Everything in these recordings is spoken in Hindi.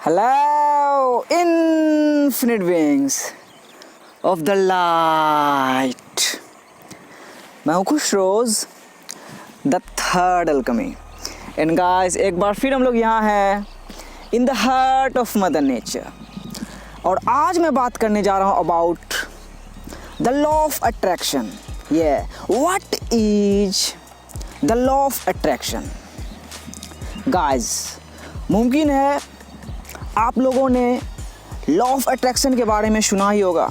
Hello, infinite wings of the light. मैं हूँ Khushroj, the third alchemy. And guys, एक बार फिर हम लोग यहाँ हैं in the heart of mother nature. और आज मैं बात करने जा रहा हूँ about the law of attraction. What is the law of attraction? Guys, मुमकिन है आप लोगों ने लॉ ऑफ अट्रैक्शन के बारे में सुना ही होगा.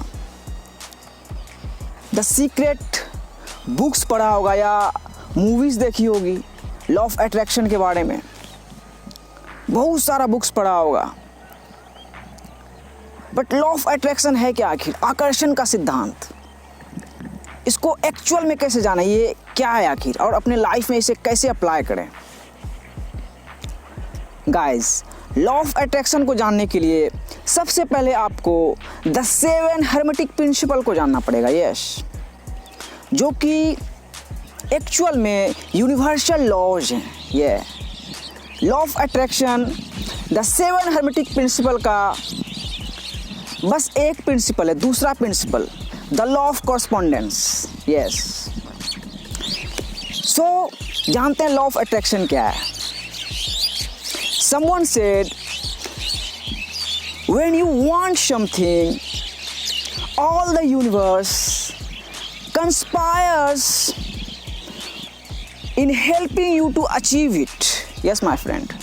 द सीक्रेट बुक्स पढ़ा होगा या मूवीज़ देखी होगी लॉ ऑफ अट्रैक्शन के बारे में. बहुत सारा बुक्स पढ़ा होगा. बट लॉ ऑफ अट्रैक्शन है क्या आखिर? आकर्षण का सिद्धांत. इसको एक्चुअल में कैसे जाना, ये क्या है आखिर, और अपने लाइफ में इसे कैसे अप्लाई करें? गाइस, लॉ ऑफ अट्रैक्शन को जानने के लिए सबसे पहले आपको द 7 हर्मेटिक प्रिंसिपल को जानना पड़ेगा. यस, जो कि एक्चुअल में यूनिवर्सल लॉज हैं. ये law of attraction, the 7 hermetic principle का बस एक प्रिंसिपल है. दूसरा principle the law of correspondence. Yes, so जानते हैं लॉ ऑफ अट्रैक्शन क्या है. Someone said, when you want something, all the universe conspires in helping you to achieve it. Yes, my friend.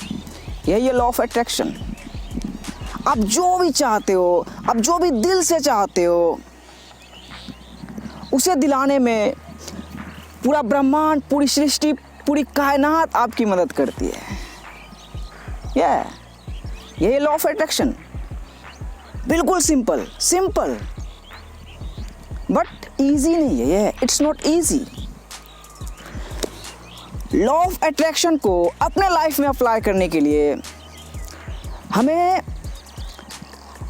यही है लॉ ऑफ अट्रैक्शन. आप जो भी चाहते हो, आप जो भी दिल से चाहते हो, उसे दिलाने में पूरा ब्रह्मांड, पूरी सृष्टि, पूरी कायनात आपकी मदद करती है. यही लॉ ऑफ अट्रैक्शन. बिल्कुल सिंपल बट इजी नहीं है. ये it's not easy. Law of attraction को अपने लाइफ में अप्लाई करने के लिए हमें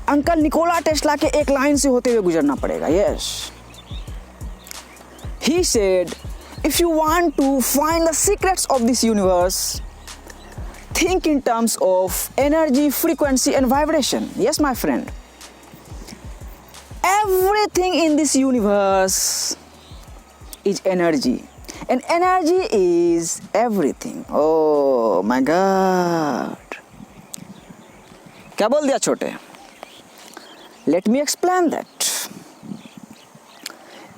अंकल निकोला टेस्ला के एक लाइन से होते हुए गुजरना पड़ेगा. Yes, he said, if you want to find the secrets of this universe, think in terms of energy, frequency and vibration. Yes, my friend. Everything in this universe is energy. And energy is everything. Oh my God. क्या बोल दिया छोटे? Let me explain that.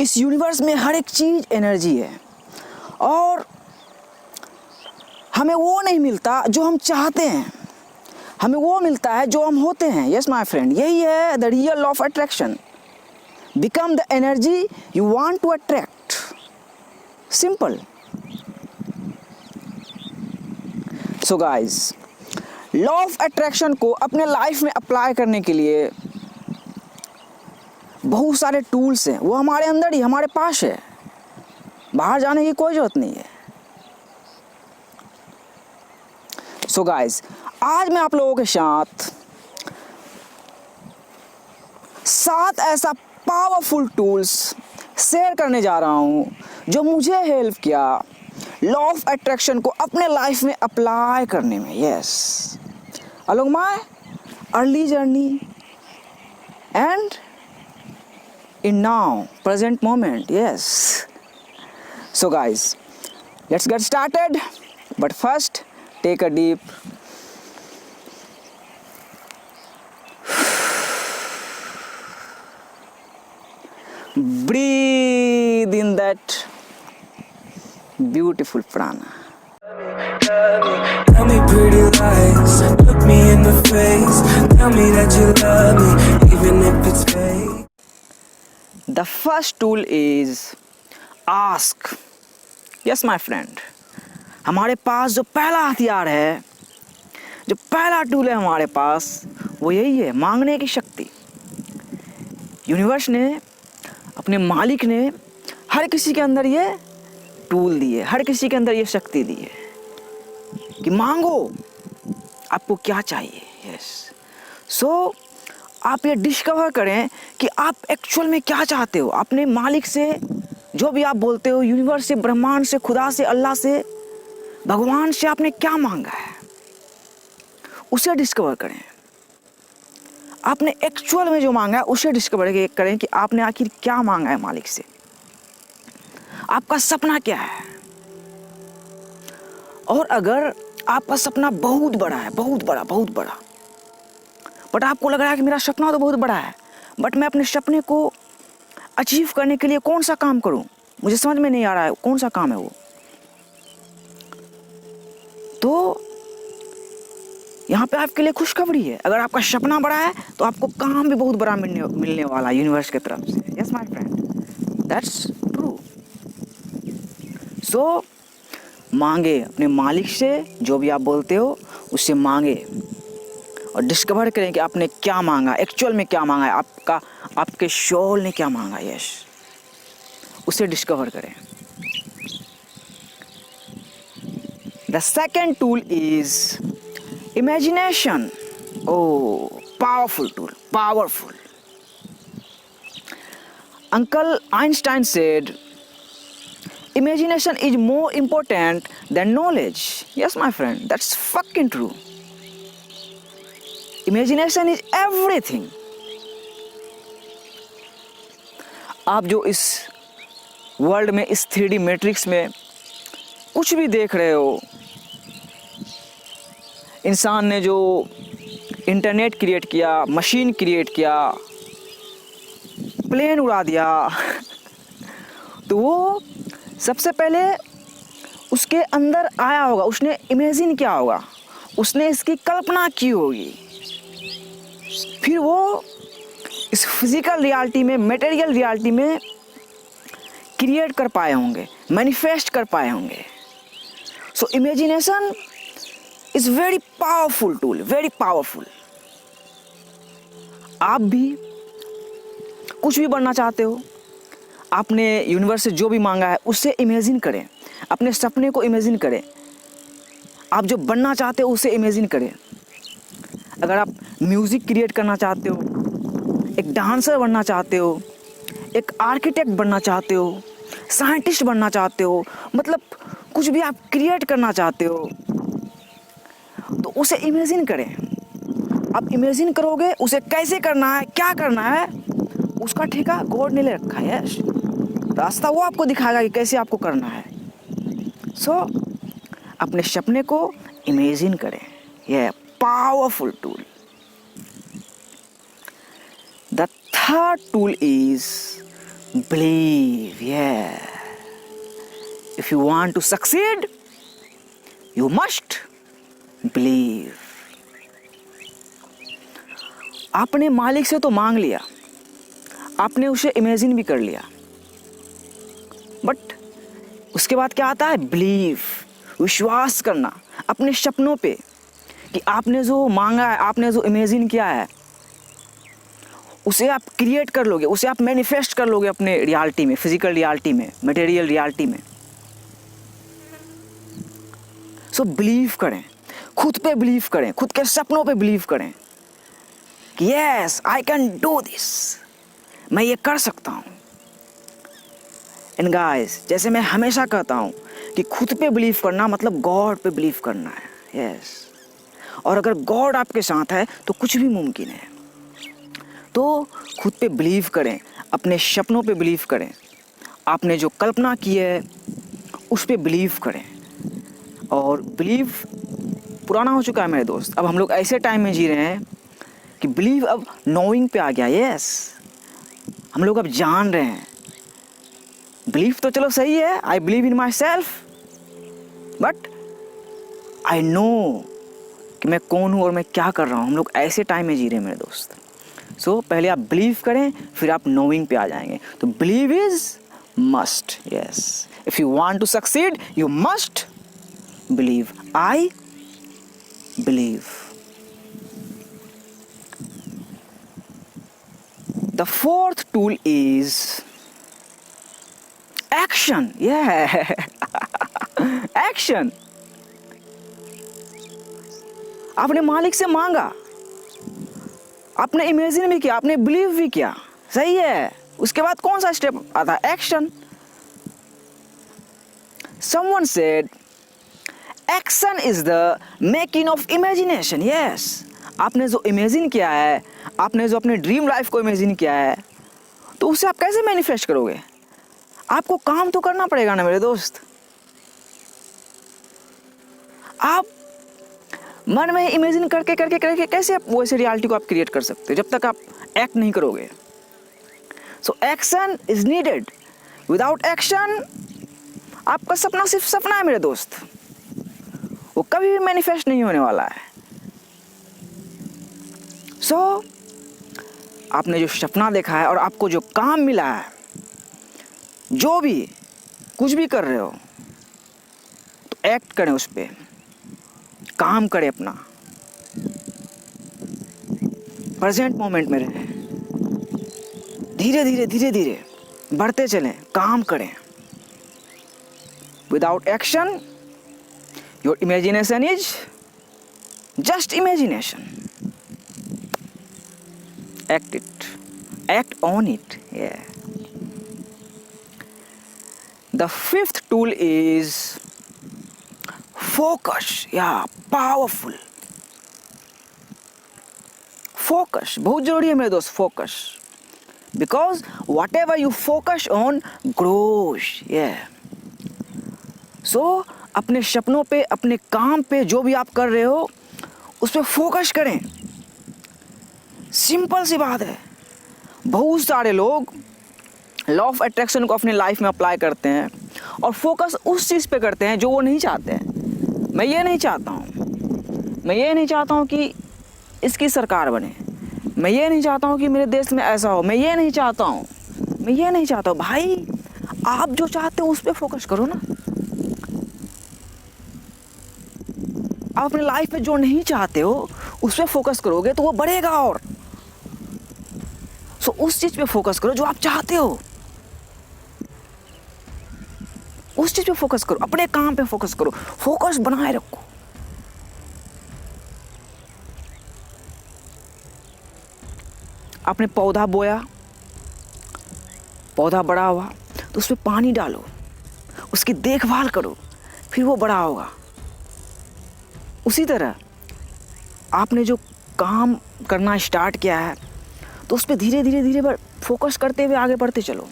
इस यूनिवर्स में हर एक चीज एनर्जी है. और हमें वो नहीं मिलता जो हम चाहते हैं, हमें वो मिलता है जो हम होते हैं. यस माय फ्रेंड, यही है the real law of attraction. Become the energy you want to attract. Simple. So guys, law of attraction को अपने लाइफ में अप्लाई करने के लिए बहुत सारे टूल्स हैं. वो हमारे अंदर ही, हमारे पास है. बाहर जाने की कोई जरूरत नहीं है. सो गाइस, आज मैं आप लोगों के साथ 7 ऐसा पावरफुल टूल्स शेयर करने जा रहा हूँ जो मुझे हेल्प किया लॉ ऑफ अट्रैक्शन को अपने लाइफ में अप्लाई करने में. Yes, along my early journey and in now present moment. Yes, so guys, let's get started. But first, take a deep breathe in that beautiful prana. Tell me pretty lies, look me in the face, tell me that you love me even if it's fake. The first tool is ask. Yes, my friend. हमारे पास जो पहला हथियार है, जो पहला टूल है हमारे पास, वो यही है, मांगने की शक्ति. यूनिवर्स ने, अपने मालिक ने हर किसी के अंदर ये टूल दिए, हर किसी के अंदर ये शक्ति दी है कि मांगो, आपको क्या चाहिए. यस, सो आप ये डिस्कवर करें कि आप एक्चुअल में क्या चाहते हो. अपने मालिक से, जो भी आप बोलते हो, यूनिवर्स से, ब्रह्मांड से, खुदा से, अल्लाह से, भगवान से आपने क्या मांगा है, उसे डिस्कवर करें. आपने एक्चुअल में जो मांगा है उसे डिस्कवर करें कि आपने आखिर क्या मांगा है मालिक से, आपका सपना क्या है। और अगर आपका सपना बहुत बड़ा है, बहुत बड़ा, बट आपको लग रहा है कि मेरा सपना तो बहुत बड़ा है, बट मैं अपने सपने को अचीव करने के लिए कौन सा काम करूं, मुझे समझ में नहीं आ रहा है कौन सा काम है वो, तो यहाँ पे आपके लिए खुशखबरी है। अगर आपका सपना बड़ा है तो आपको काम भी बहुत बड़ा मिलने वाला है यूनिवर्स की तरफ से। Yes my friend, that's true. So मांगे अपने मालिक से, जो भी आप बोलते हो उससे मांगे और डिस्कवर करें कि आपने क्या मांगा, एक्चुअल में क्या मांगा है, आपके सोल ने क्या मांगा। यस, उसे डिस्कवर करें। The second tool is imagination. Oh, powerful tool, powerful. Uncle Einstein said, imagination is more important than knowledge. Yes, my friend, that's fucking true. Imagination is everything. आप जो इस वर्ल्ड में, इस 3D मैट्रिक्स में कुछ भी देख रहे हो, इंसान ने जो इंटरनेट क्रिएट किया, मशीन क्रिएट किया, प्लेन उड़ा दिया तो वो सबसे पहले उसके अंदर आया होगा, उसने इमेजिन किया होगा, उसने इसकी कल्पना की होगी, फिर वो इस फिजिकल रियलिटी में, मटेरियल रियलिटी में क्रिएट कर पाए होंगे, मैनिफेस्ट कर पाए होंगे। So imagination is very powerful tool, very powerful. आप भी कुछ भी बनना चाहते हो, आपने यूनिवर्स से जो भी मांगा है उससे इमेजिन करें, अपने सपने को इमेजिन करें, आप जो बनना चाहते हो उसे इमेजिन करें। अगर आप म्यूज़िक क्रिएट करना चाहते हो, एक डांसर बनना चाहते हो, एक आर्किटेक्ट बनना चाहते हो, साइंटिस्ट बनना चाहते हो, मतलब कुछ भी आप क्रिएट करना चाहते हो तो उसे इमेजिन करें। आप इमेजिन करोगे उसे कैसे करना है, क्या करना है, उसका ठेका गॉड ने ले रखा है। रास्ता वो आपको दिखाएगा कि कैसे आपको करना है। सो अपने सपने को इमेजिन करें, यह powerful tool. The third tool is believe. If you want to succeed you must believe. आपने मालिक से तो मांग लिया, आपने उसे इमेजिन भी कर लिया, बट उसके बाद क्या आता है? बिलीव, विश्वास करना अपने सपनों पे कि आपने जो मांगा है, आपने जो इमेजिन किया है उसे आप क्रिएट कर लोगे, उसे आप मैनिफेस्ट कर लोगे अपने रियलिटी में, फिजिकल रियलिटी में, मटेरियल रियलिटी में। सो बिलीव करें, खुद पे बिलीव करें, खुद के सपनों पे बिलीव करें कि yes I can do this, मैं ये कर सकता हूँ। एंड गाइस, जैसे मैं हमेशा कहता हूँ कि खुद पे बिलीव करना मतलब गॉड पे बिलीव करना है। यस, और अगर गॉड आपके साथ है तो कुछ भी मुमकिन है। तो खुद पे बिलीव करें, अपने सपनों पे बिलीव करें, आपने जो कल्पना की है उस पे बिलीव करें। और बिलीव पुराना हो चुका है मेरे दोस्त, अब हम लोग ऐसे टाइम में जी रहे हैं कि बिलीव अब नोइंग पे आ गया। यस, हम लोग अब जान रहे हैं। बिलीव तो चलो सही है, I believe in my self, but I know कि मैं कौन हूँ और मैं क्या कर रहा हूँ। हम लोग ऐसे टाइम में जी रहे हैं मेरे दोस्त। सो पहले आप बिलीव करें, फिर आप नोइंग पे आ जाएंगे। तो believe is must. Yes, if you want to succeed you must believe. I believe. The fourth tool is action. Yeah, action. आपने मालिक से मांगा, आपने इमेजिन भी किया, आपने बिलीव भी किया, सही है। उसके बाद कौन सा स्टेप आता है? Action. Someone said, action is the making of imagination. Yes, आपने जो इमेजिन किया है, आपने जो अपने ड्रीम लाइफ को इमेजिन किया है, तो उसे आप कैसे मैनिफेस्ट करोगे? आपको काम तो करना पड़ेगा ना मेरे दोस्त। आप मन में इमेजिन करके करके करके कैसे आप वैसे रियलिटी को आप क्रिएट कर सकते हो जब तक आप एक्ट नहीं करोगे? So action is needed. Without action आपका सपना सिर्फ सपना है मेरे दोस्त, वो कभी भी मैनिफेस्ट नहीं होने वाला है। सो आपने जो सपना देखा है और आपको जो काम मिला है, जो भी कुछ भी कर रहे हो, तो एक्ट करें, उस पर काम करें, अपना प्रेजेंट मोमेंट में रहें, धीरे धीरे धीरे धीरे बढ़ते चलें, काम करें। Without action your imagination is just imagination. Act it, act on it. The fifth tool is focus. Yeah, powerful. Focus बहुत जरूरी है मेरे दोस्त, focus. Because whatever you focus on grows. Yeah. So अपने सपनों पे, अपने काम पे, जो भी आप कर रहे हो उस पर फोकस करें। सिंपल सी बात है। बहुत सारे लोग लॉ ऑफ अट्रैक्शन को अपनी लाइफ में अप्लाई करते हैं और फोकस उस चीज़ पे करते हैं जो वो नहीं चाहते हैं। मैं ये नहीं चाहता हूँ, मैं ये नहीं चाहता हूँ कि इसकी सरकार बने, मैं ये नहीं चाहता हूँ कि मेरे देश में ऐसा हो, मैं ये नहीं चाहता हूँ, मैं ये नहीं चाहता हूँ। भाई आप जो चाहते हो उस पर फोकस करो ना। आप अपनी लाइफ में जो नहीं चाहते हो उस पर फोकस करोगे तो वो बढ़ेगा। और सो उस चीज़ पे फोकस करो जो आप चाहते हो, उस चीज पे फोकस करो, अपने काम पे फोकस करो, फोकस बनाए रखो। आपने पौधा बोया, पौधा बड़ा हुआ तो उस पे पानी डालो, उसकी देखभाल करो, फिर वो बड़ा होगा। उसी तरह आपने जो काम करना स्टार्ट किया है तो उस पे धीरे धीरे धीरे फोकस करते हुए आगे बढ़ते चलो।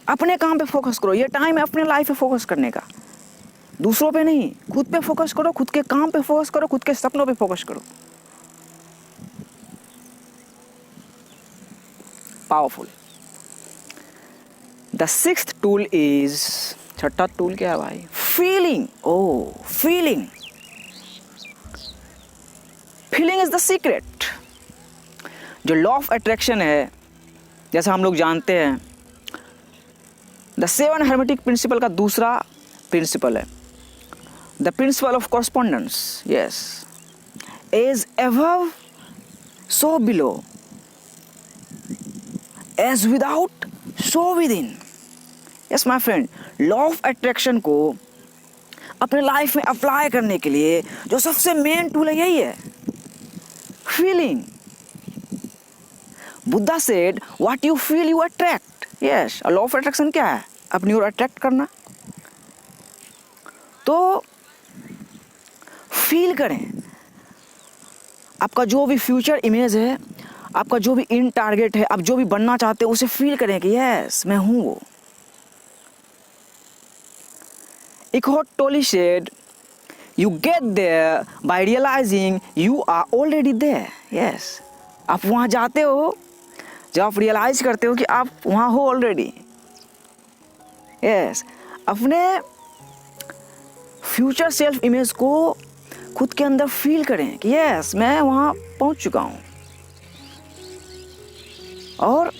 अपने काम पे फोकस करो। ये टाइम है अपने लाइफ पे फोकस करने का, दूसरों पे नहीं। खुद पे फोकस करो, खुद के काम पे फोकस करो, खुद के सपनों पे फोकस करो। Powerful. The sixth tool is, छठा टूल क्या है भाई? Feeling. Oh feeling, feeling is the secret. जो लॉ ऑफ अट्रैक्शन है, जैसा हम लोग जानते हैं, द 7 hermetic प्रिंसिपल का दूसरा प्रिंसिपल है the principle of correspondence. Yes, as above so below, as without so within. Yes my friend, law of attraction को अपने लाइफ में अप्लाई करने के लिए जो सबसे मेन टूल है यही है, feeling. Buddha said what you feel you attract. Yes, law of attraction क्या है? अपनी ओर अट्रैक्ट करना। तो फील करें, आपका जो भी फ्यूचर इमेज है, आपका जो भी इन टारगेट है, आप जो भी बनना चाहते हो, उसे फील करें कि यस मैं हूं वो। Eckhart Tolle said, you get there by realizing you are already there. Yes, आप वहाँ जाते हो जब आप रियलाइज करते हो कि आप वहाँ हो ऑलरेडी। यस, अपने फ्यूचर सेल्फ इमेज को खुद के अंदर फील करें कि यस मैं वहाँ पहुँच चुका हूँ। और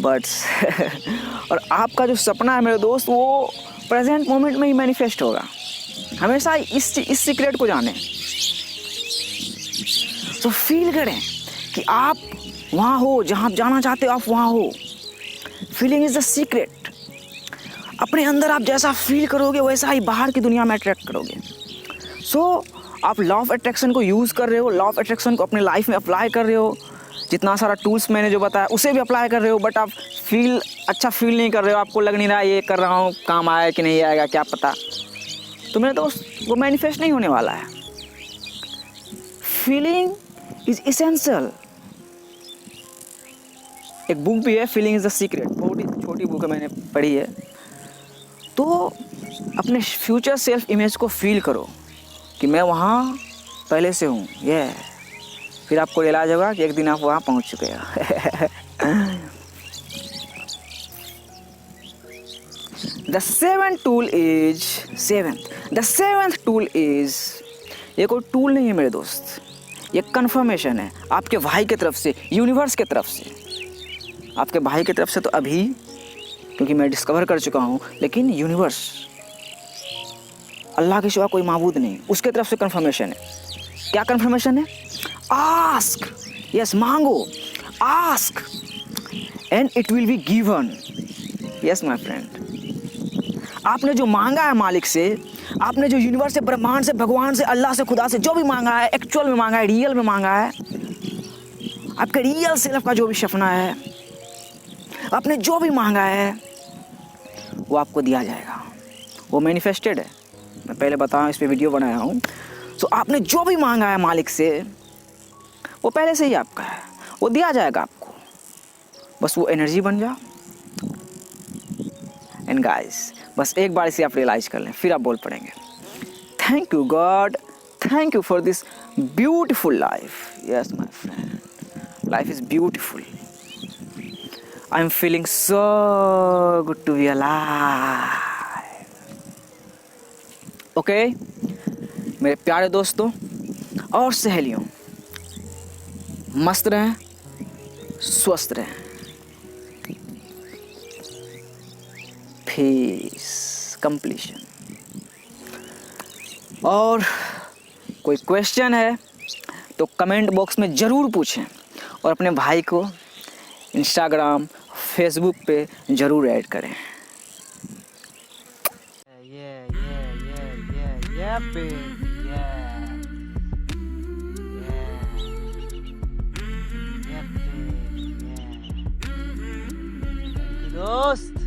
बट्स और आपका जो सपना है मेरे दोस्त, वो प्रेजेंट मोमेंट में ही मैनिफेस्ट होगा। हमेशा इस सीक्रेट को जानें। तो फील करें कि आप वहाँ हो, जहाँ आप जाना चाहते हो आप वहाँ हो। Feeling is the secret. अपने अंदर आप जैसा फील करोगे वैसा ही बाहर की दुनिया में अट्रैक्ट करोगे। सो आप लॉ ऑफ अट्रैक्शन को यूज़ कर रहे हो, लॉ ऑफ अट्रैक्शन को अपने लाइफ में अप्लाई कर रहे हो। जितना सारा टूल्स मैंने जो बताया उसे भी अप्लाई कर रहे हो, बट आप अच्छा फील नहीं कर रहे हो। आपको लग नहीं रहा ये कर रहा हूँ काम आया कि नहीं आएगा क्या पता। तो मेरे दोस्त वो मैनिफेस्ट नहीं होने वाला है। Feeling is essential. एक बुक भी है, फीलिंग इज द सीक्रेट, बहुत ही छोटी बुक है, मैंने पढ़ी है। तो अपने फ्यूचर सेल्फ इमेज को फील करो कि मैं वहाँ पहले से हूँ, ये फिर आपको रियलाइज होगा कि एक दिन आप वहाँ पहुँच चुके हो। The seventh tool is ये कोई टूल नहीं है मेरे दोस्त, ये कंफर्मेशन है आपके भाई की तरफ से, यूनिवर्स की तरफ से। आपके भाई की तरफ से तो अभी, क्योंकि मैं डिस्कवर कर चुका हूँ, लेकिन यूनिवर्स, अल्लाह के सिवा कोई माबूद नहीं, उसके तरफ से कंफर्मेशन है। क्या कंफर्मेशन है? आस्क, यस, मांगो, ask and it will be given. Yes my friend, आपने जो मांगा है मालिक से, आपने जो यूनिवर्स से, ब्रह्मांड से, भगवान से, अल्लाह से, खुदा से जो भी मांगा है, एक्चुअल में मांगा है, रियल में मांगा है, आपके रियल सेल्फ का जो भी सपना है, आपने जो भी मांगा है वो आपको दिया जाएगा। वो मैनिफेस्टेड है, मैं पहले बताऊँ, इस पर वीडियो बनाया हूँ। तो आपने जो भी मांगा है मालिक से, वो पहले से ही आपका है, वो दिया जाएगा आपको, बस वो एनर्जी बन जाओ। एंड गाइस, बस एक बार इसे आप रियलाइज कर लें, फिर आप बोल पड़ेंगे thank you God, thank you for this beautiful life. Yes my friend, life is beautiful. I am feeling so good to be alive. Okay मेरे प्यारे दोस्तों और सहेलियों, मस्त रहें, स्वस्थ रहें। Peace, completion. और कोई क्वेश्चन है तो कमेंट बॉक्स में ज़रूर पूछें, और अपने भाई को इंस्टाग्राम, फेसबुक पे ज़रूर ऐड करें। दोस्त